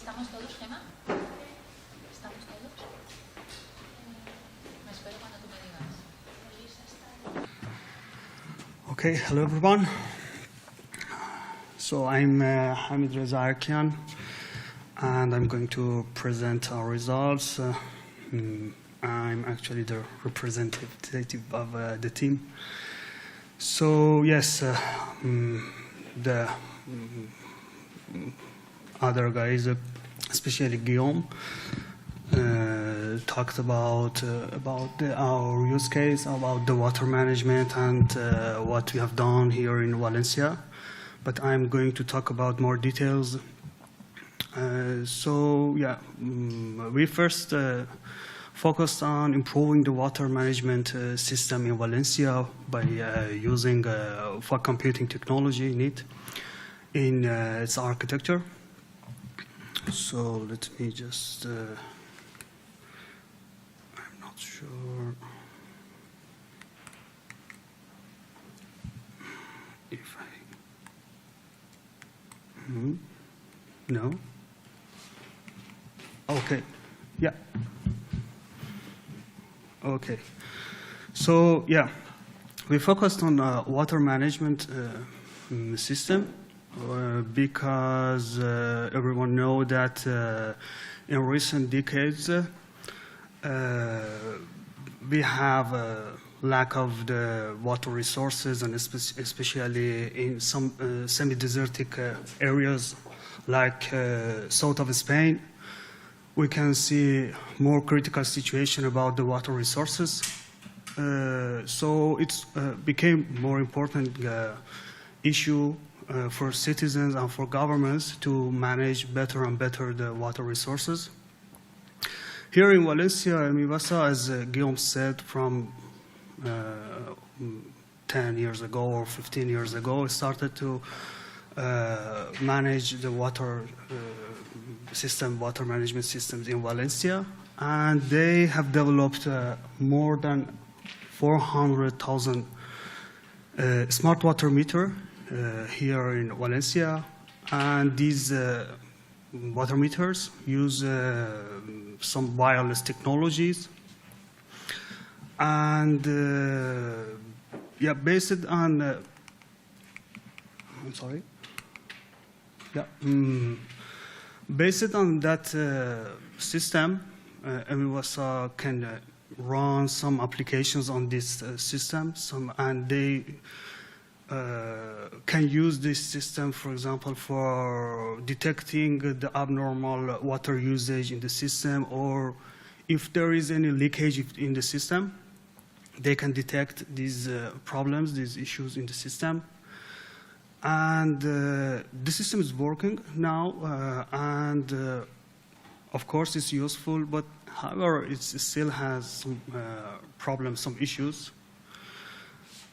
¿Estamos todos, Gemma? ¿Estamos todos? Me espero cuando tú me digas. Okay, hello everyone. So I'm HamidReza Arkian, and I'm going to present our results. I'm actually the representative of the team. So yes, the other guys, especially Guillaume, talked about our use case, about the water management and what we have done here in Valencia. But I'm going to talk about more details. So yeah, we first focused on improving the water management system in Valencia by using fog computing technology in it, in its architecture. So let me just, I'm not sure if no? Okay, yeah. Okay, so yeah, we focused on water management system because everyone knows that in recent decades we have a lack of the water resources, and especially in some semi-desertic areas like south of Spain. We can see more critical situation about the water resources. So it's became more important issue for citizens and for governments to manage better and better the water resources. Here in Valencia, in Mibasa, as Guillaume said, from 10 years ago or 15 years ago, we started to manage the water water management systems in Valencia, and they have developed more than 400,000 smart water meter here in Valencia, and these water meters use some wireless technologies, and yeah, based on I'm sorry. Yeah. Based on that system, MWASA can run some applications on this system, and they can use this system, for example, for detecting the abnormal water usage in the system, or if there is any leakage in the system, they can detect these problems, these issues in the system. And the system is working now, and of course it's useful, but however, it still has some problems, some issues.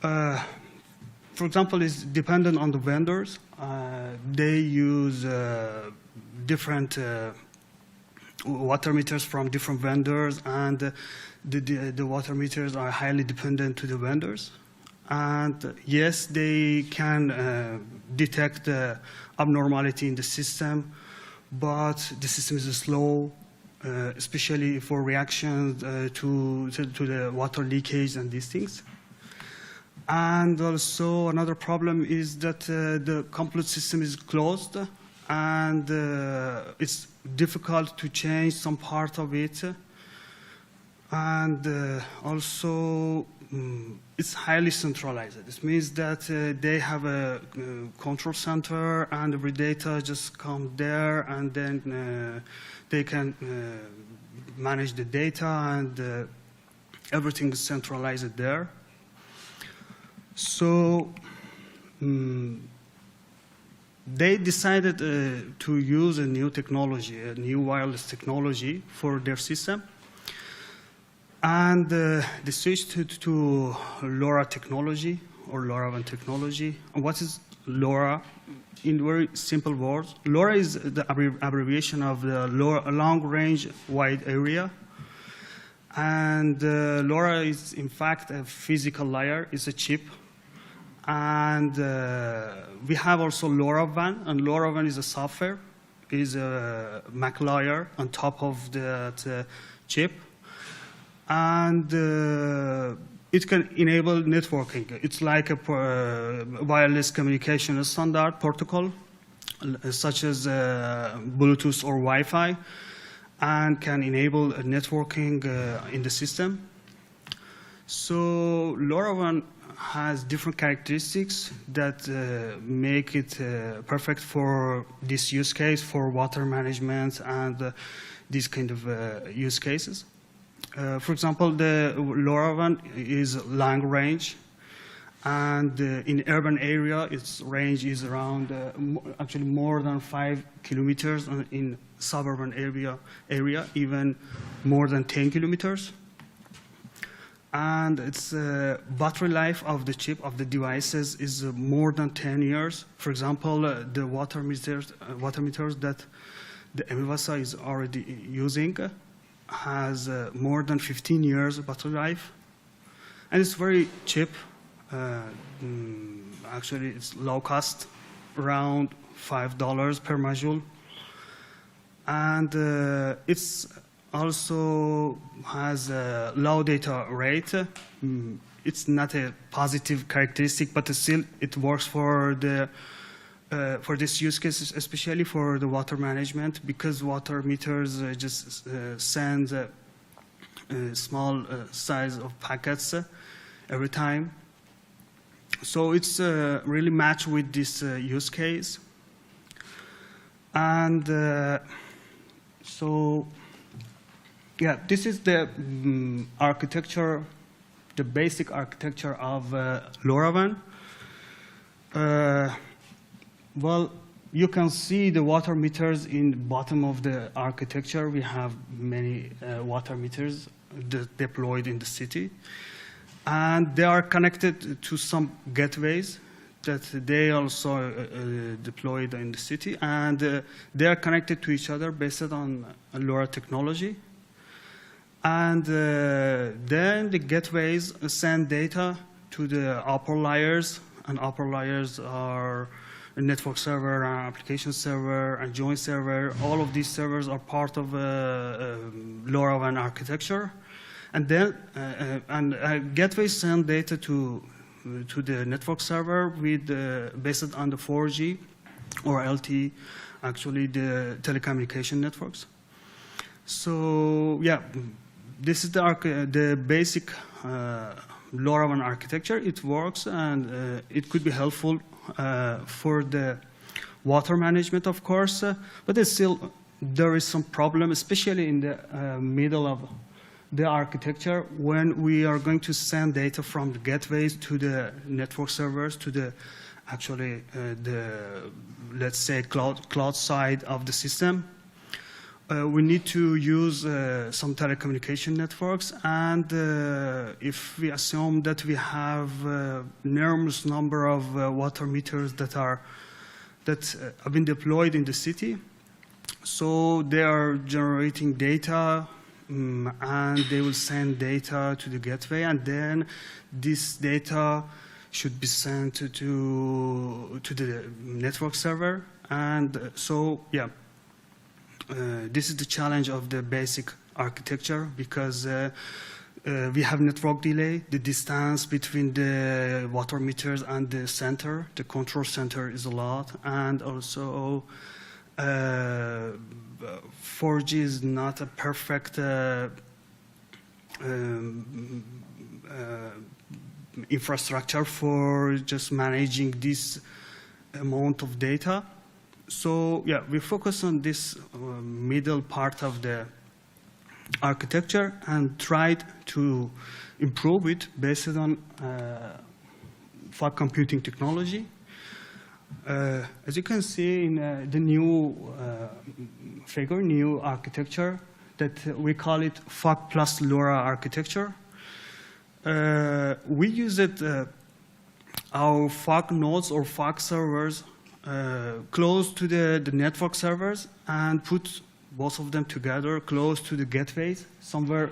For example, it's dependent on the vendors. They use different water meters from different vendors, and the water meters are highly dependent to the vendors. And yes, they can detect the abnormality in the system, but the system is slow, especially for reactions to the water leakage and these things. And also another problem is that the complete system is closed, and it's difficult to change some part of it. And also, it's highly centralized. This means that they have a control center, and every data just come there, and then they can manage the data, and everything is centralized there. So they decided to use a new technology, a new wireless technology for their system. And they switched to LoRa technology, or LoRaWAN technology. And what is LoRa? In very simple words, LoRa is the abbreviation of the long range wide area. And LoRa is, in fact, a physical layer. It's a chip. And we have also LoRaWAN, and LoRaWAN is a software. is a MAC layer on top of that chip, and it can enable networking. It's like a wireless communication standard protocol, such as Bluetooth or Wi-Fi, and can enable networking in the system. So LoRaWAN has different characteristics that make it perfect for this use case, for water management and these kind of use cases. For example, the LoRaWAN is long range, and in urban area, its range is around actually more than 5 kilometers. In suburban area, even more than 10 kilometers. And its battery life of the chip, of the devices, is more than 10 years. For example, the water meters that the HamidReza is already using has more than 15 years battery life. And it's very cheap. Actually, it's low cost, around $5 per module. And it's also has a low data rate. It's not a positive characteristic, but still it works for this use case, especially for the water management, because water meters just send small size of packets every time. So it's really matched with this use case. And so, yeah, this is the architecture, the basic architecture of LoRaWAN. Well, you can see the water meters in the bottom of the architecture. We have many water meters deployed in the city. And they are connected to some gateways that they also deployed in the city. And they are connected to each other based on LoRa technology. And then the gateways send data to the upper layers. And upper layers are a network server, an application server, a joint server. All of these servers are part of LoRaWAN architecture. And then gateways send data to the network server with based on the 4G or LTE, actually the telecommunication networks. So yeah, this is the basic LoRaWAN architecture. It works, and it could be helpful for the water management, of course, but there is some problem, especially in the middle of the architecture, when we are going to send data from the gateways to the network servers, to the actually let's say cloud side of the system. We need to use some telecommunication networks, and if we assume that we have enormous number of water meters that have been deployed in the city, so they are generating data, and they will send data to the gateway, and then this data should be sent to the network server. And so, yeah. This is the challenge of the basic architecture, because we have network delay. The distance between the water meters and the center, the control center, is a lot. And also 4G is not a perfect infrastructure for just managing this amount of data. So yeah, we focus on this middle part of the architecture and tried to improve it based on fog computing technology. As you can see in the new figure, new architecture, that we call it Fog plus LoRa architecture. We use it, our fog nodes or fog servers close to the network servers, and put both of them together close to the gateways, somewhere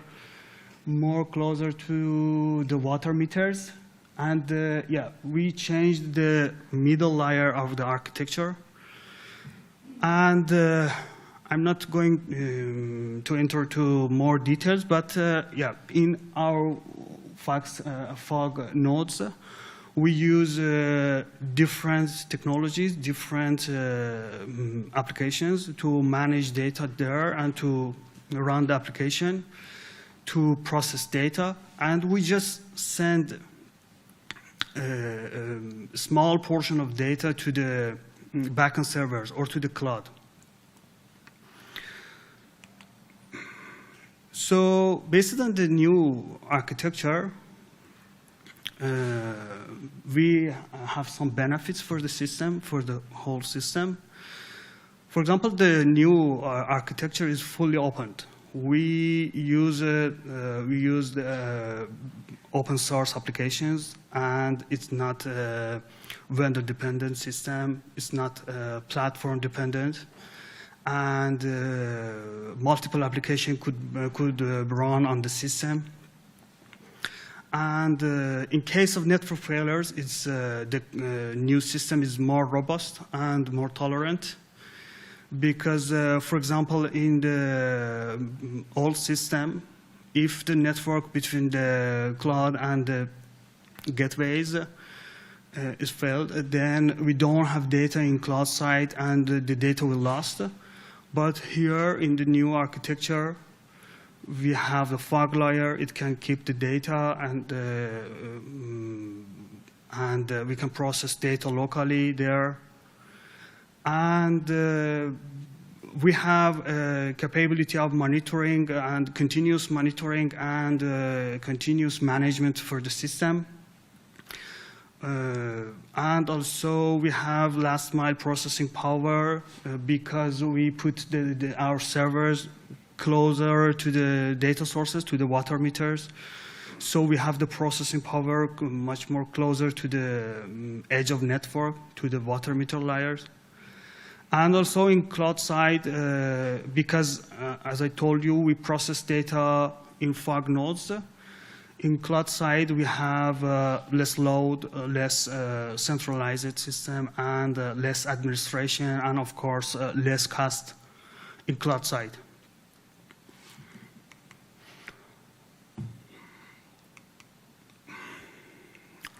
more closer to the water meters. And yeah, we changed the middle layer of the architecture. And I'm not going to enter to more details, but yeah, in our fog nodes, we use different technologies, different applications to manage data there and to run the application, to process data. And we just send a small portion of data to the backend servers or to the cloud. So based on the new architecture, we have some benefits for the system, for the whole system. For example, the new architecture is fully opened. We use open source applications, and it's not a vendor dependent system. It's not platform dependent, and multiple applications could run on the system. And in case of network failures, the new system is more robust and more tolerant. Because, for example, in the old system, if the network between the cloud and the gateways is failed, then we don't have data in cloud side and the data will lost. But here in the new architecture, we have the fog layer. It can keep the data, and we can process data locally there. And we have a capability of monitoring and continuous monitoring and continuous management for the system. And also we have last mile processing power because we put our servers closer to the data sources, to the water meters. So we have the processing power much more closer to the edge of network, to the water meter layers. And also in cloud side, because as I told you, we process data in fog nodes. In cloud side, we have less load, less centralized system, and less administration, and of course, less cost in cloud side.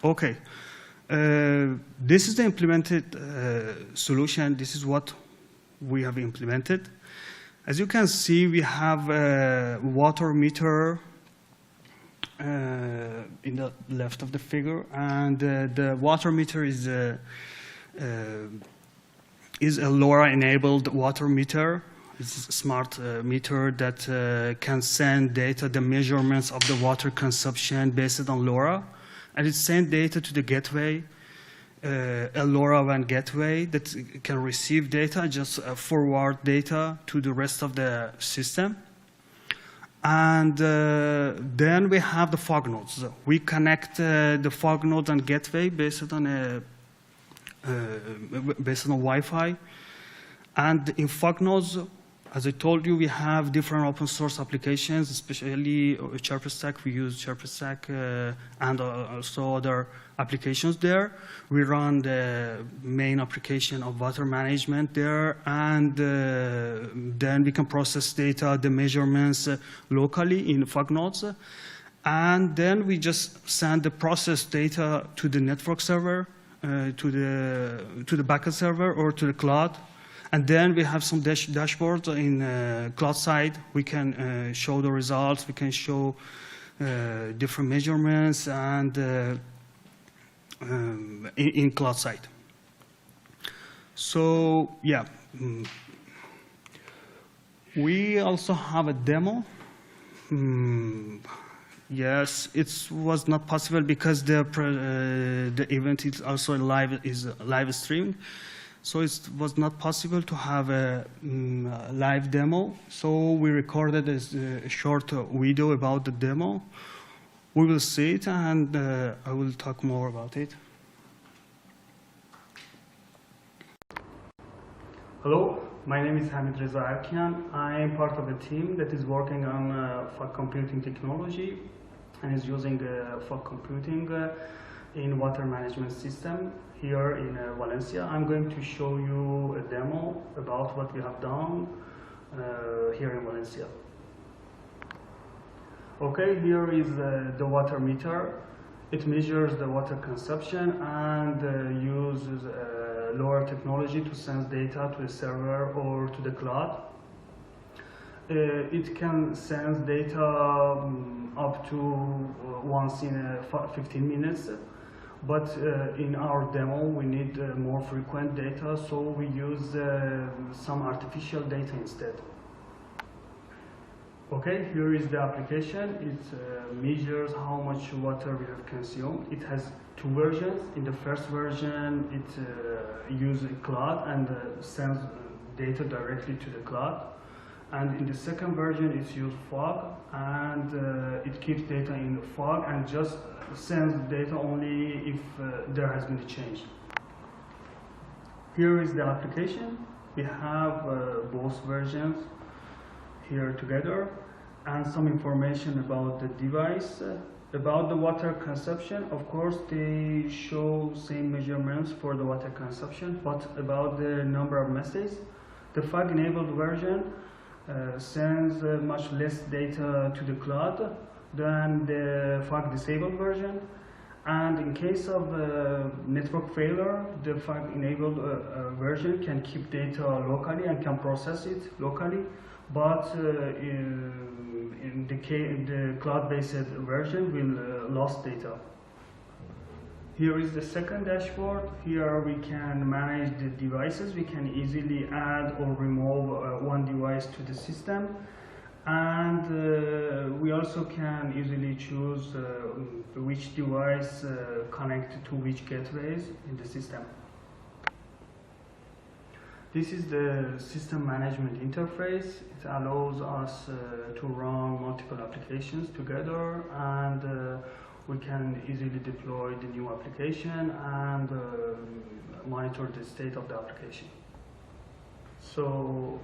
Okay, this is the implemented solution. This is what we have implemented. As you can see, we have a water meter in the left of the figure, and the water meter is a LoRa-enabled water meter. It's a smart meter that can send data, the measurements of the water consumption based on LoRa. And it sends data to the gateway, a LoRaWAN gateway that can receive data, just forward data to the rest of the system. And then we have the fog nodes. We connect the fog nodes and gateway based on Wi-Fi. And in fog nodes, as I told you, we have different open source applications, especially Stack. We use Stack and also other applications there. We run the main application of water management there, and then we can process data, the measurements locally in fog nodes. And then we just send the processed data to the network server, to the backend server, or to the cloud. And then we have some dashboards in cloud side. We can show the results. We can show different measurements and in cloud side. So yeah, we also have a demo. Yes, it was not possible because the event is also live streaming. So it was not possible to have a live demo. So we recorded a short video about the demo. We will see it, and I will talk more about it. Hello, my name is HamidReza Arkian. I am part of a team that is working on fog computing technology and is using fog computing in water management system here in Valencia. I'm going to show you a demo about what we have done here in Valencia. Okay, here is the water meter. It measures the water consumption and uses LoRa technology to send data to the server or to the cloud. It can send data up to once in 15 minutes, but in our demo we need more frequent data, so we use some artificial data instead. Okay, here is the application. It measures how much water we have consumed. It has two versions. In the first version, it uses cloud and sends data directly to the cloud. And in the second version, it uses fog, and it keeps data in the fog and just sends data only if there has been a change. Here is the application. We have both versions here together, and some information about the device. About the water consumption, of course, they show same measurements for the water consumption, but about the number of messages, the fog-enabled version sends much less data to the cloud than the fog-disabled version. And in case of network failure, the fog-enabled version can keep data locally and can process it locally, but in the cloud-based version will lose data. Here is the second dashboard. Here we can manage the devices. We can easily add or remove one device to the system. And we also can easily choose which device connect to which gateways in the system. This is the system management interface. It allows us to run multiple applications together, and we can easily deploy the new application and monitor the state of the application. So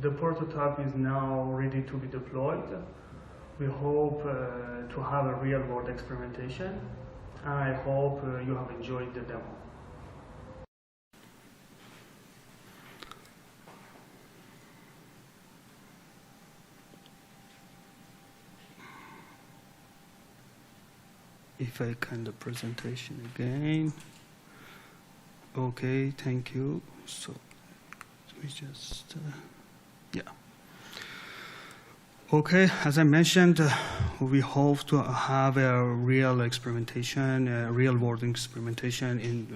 the prototype is now ready to be deployed. We hope to have a real-world experimentation, and I hope you have enjoyed the demo. If I can the presentation again. Okay, thank you. So let me just, yeah. Okay, as I mentioned, we hope to have a real experimentation, a real world experimentation in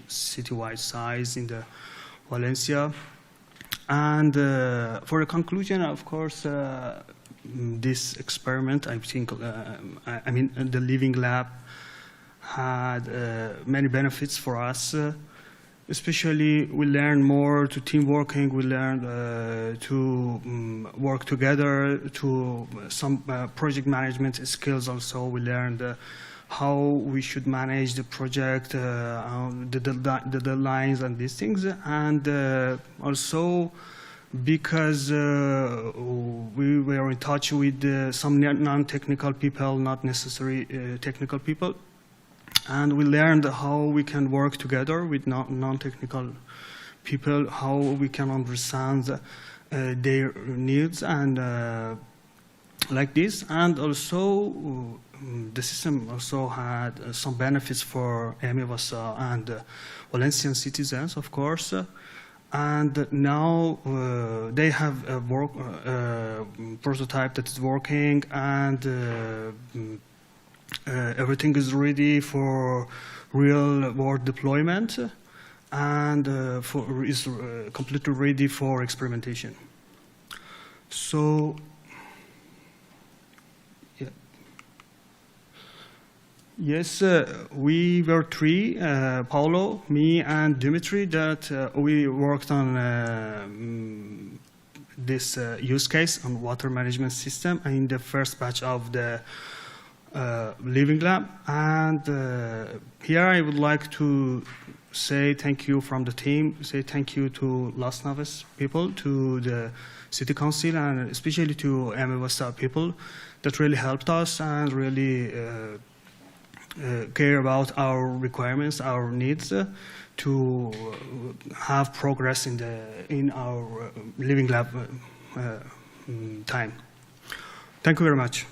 citywide size in the Valencia. And for the conclusion, of course, this experiment, I think, I mean, the Living Lab had many benefits for us. Especially, we learned more to team working. We learned to work together, to some project management skills also. We learned how we should manage the project, the deadlines and these things. And also, because we were in touch with some non-technical people, not necessarily technical people, and we learned how we can work together with non-technical people, how we can understand their needs and like this. And also, the system also had some benefits for HamidReza and Valencian citizens, of course. And now they have a prototype that is working, and everything is ready for real-world deployment, and is completely ready for experimentation. So, yeah. Yes, we were three, Paulo, me, and Dimitri, that we worked on this use case on water management system in the first batch of the Living Lab. And here I would like to say thank you from the team, say thank you to Las Naves people, to the City Council, and especially to HamidReza people that really helped us and really care about our requirements, our needs, to have progress in our living lab time. Thank you very much.